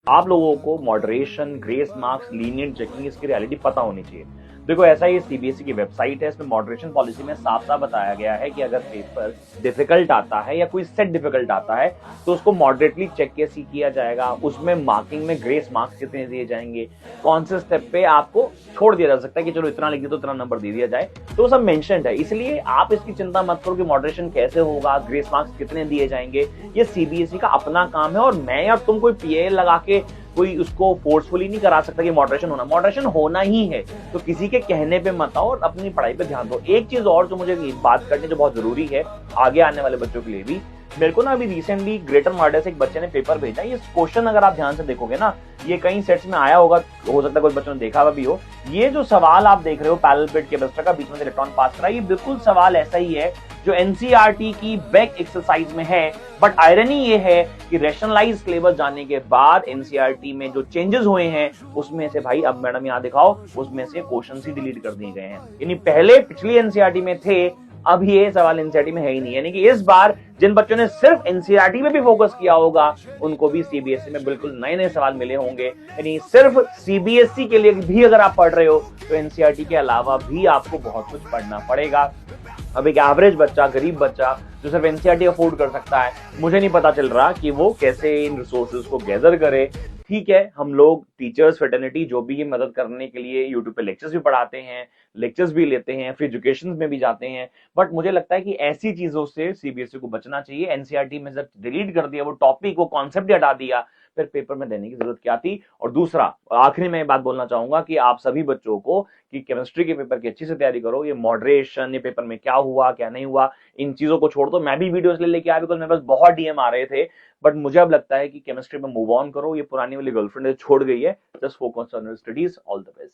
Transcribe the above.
आप लोगों को moderation, grace marks, lenient checking, इसकी रियलिटी पता होनी चाहिए। देखो ऐसा ही सीबीएसई की वेबसाइट है, इसमें मॉडरेशन पॉलिसी में साफ साफ बताया गया है कि अगर पेपर डिफिकल्ट आता है या कोई सेट डिफिकल्ट आता है तो उसको मॉडरेटली चेक कैसे किया जाएगा, उसमें मार्किंग में ग्रेस मार्क्स कितने दिए जाएंगे, कौन से स्टेप पे आपको छोड़ दिया जा सकता है कि चलो इतना लिख दिया तो इतना नंबर दे दिया जाए, तो सब मेंशन्ड है। इसलिए आप इसकी चिंता मत करो कि मॉडरेशन कैसे होगा, ग्रेस मार्क्स कितने दिए जाएंगे, ये सीबीएसई का अपना काम है। और मैं या तुम कोई पीएल लगा के कोई उसको फोर्सफुली नहीं करा सकता कि मॉडरेशन होना ही है। तो किसी के कहने पे मत आओ और अपनी पढ़ाई पे ध्यान दो। एक चीज और जो मुझे बात करनी जो बहुत जरूरी है आगे आने वाले बच्चों के लिए भी, मेरे को ना अभी रिसेंटली ग्रेटर नोएडा से एक बच्चे ने पेपर भेजा। ये क्वेश्चन अगर आप ध्यान से देखोगे ना, ये कई सेट्स में आया होगा, हो सकता है कुछ बच्चों ने देखा हुआ भी हो। ये जो सवाल आप देख रहे हो पैरेलल प्लेट कैपेसिटर का, बीच में से इलेक्ट्रॉन पास करा, ये बिल्कुल सवाल ऐसा ही है जो एनसीईआरटी की बैक एक्सरसाइज में है। बट आयरनी ये है कि रैशनलाइज सिलेबस जाने के बाद एनसीईआरटी में जो चेंजेस हुए हैं उसमें से भाई, अब मैडम यहां दिखाओ, उसमें से क्वेश्चन ही डिलीट कर दिए गए हैं। यानी पहले पिछली एनसीईआरटी में थे, अब ये सवाल एनसीईआरटी में है ही नहीं। यानी कि इस बार जिन बच्चों ने सिर्फ एनसीईआरटी में भी फोकस किया होगा उनको भी सीबीएसई में बिल्कुल नए नए सवाल मिले होंगे। यानी सिर्फ सीबीएसई के लिए भी अगर आप पढ़ रहे हो तो एनसीईआरटी के अलावा भी आपको बहुत कुछ पढ़ना पड़ेगा। अब एक एवरेज बच्चा, गरीब बच्चा जो सिर्फ एनसीईआरटी अफोर्ड कर सकता है, मुझे नहीं पता चल रहा कि वो कैसे इन रिसोर्सेज को गैदर करे। ठीक है, हम लोग टीचर्स फ्रेटर्निटी जो भी ये मदद करने के लिए यूट्यूब पे लेक्चर्स भी पढ़ाते हैं, लेक्चर्स भी लेते हैं, फ्री एजुकेशन में भी जाते हैं। बट मुझे लगता है कि ऐसी चीजों से सीबीएसई को बचना चाहिए। एनसीईआरटी में जब डिलीट कर दिया वो टॉपिक, वो कॉन्सेप्ट हटा दिया, फिर पेपर में देने की जरूरत क्या थी। और दूसरा, आखिरी में बात बोलना चाहूंगा कि आप सभी बच्चों को कि केमिस्ट्री के पेपर की अच्छी से तैयारी करो। ये मॉडरेशन, ये पेपर में क्या हुआ क्या नहीं हुआ, इन चीजों को छोड़ दो। मैं भी वीडियोस लेके आया बिकॉज मेरे पास बहुत डीएम आ रहे थे। बट मुझे अब लगता है कि केमिस्ट्री में मूव ऑन करो, ये पुरानी वाली गर्लफ्रेंड छोड़ गई है। Just focus on your studies. All the best.